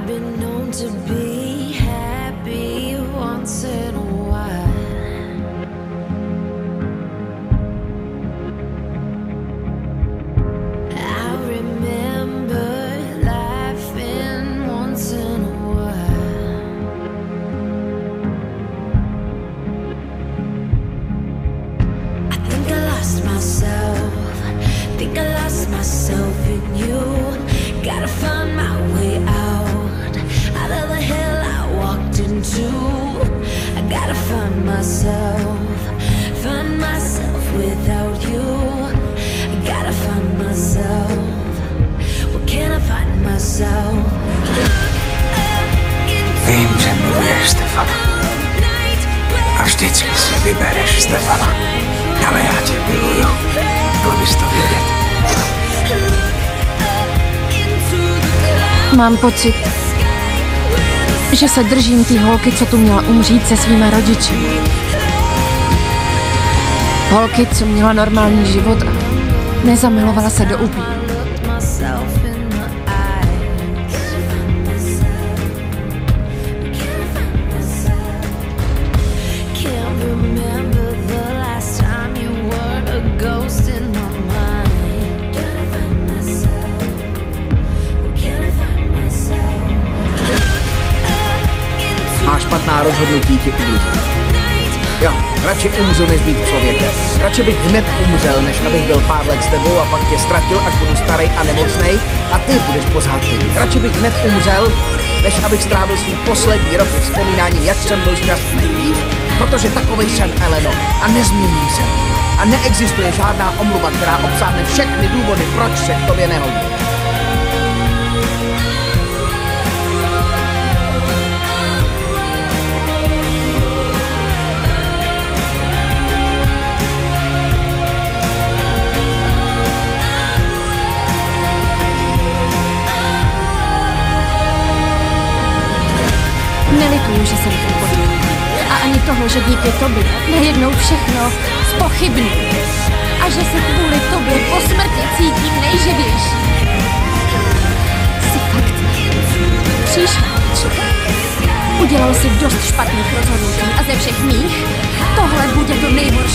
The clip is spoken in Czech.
been known to be happy once in a while. I remember laughing once in a while. I think I lost myself. Think I lost myself in you. Gotta find my way out of the hell I walked into. I gotta find myself without you. I gotta find myself. Where can I find myself? Vím, že miluješ Stefana. A vždycky si vybereš Stefana. Ale já tě miluju. Chtěl bys to vědět. Mám pocit, že se držím té holky, co tu měla umřít se svýma rodiči. Holky, co měla normální život a nezamilovala se do upíru. Má špatná rozhodnutí tě ublížit. Jo, radši umřu, než být člověkem. Radši bych hned umřel, než abych byl pár let s tebou a pak tě ztratil, až budu starej a nemocnej a ty budeš pořád ty. Radši bych hned umřel, než abych strávil svůj poslední rok vzpomínáním, jak jsem byl šťastný. Protože takovej jsem, Eleno, a nezměním se. A neexistuje žádná omluva, která obsáhne všechny důvody, proč se k tobě nehodí. Nelituju, že jsem tě podvedla. A ani toho, že díky tobě najednou všechno zpochybnu. A že se kvůli tobě po smrti cítím nejživější. Jsi fakt příšerný člověk. Udělal si dost špatných rozhodnutí a ze všech mých tohle bude to nejhorší.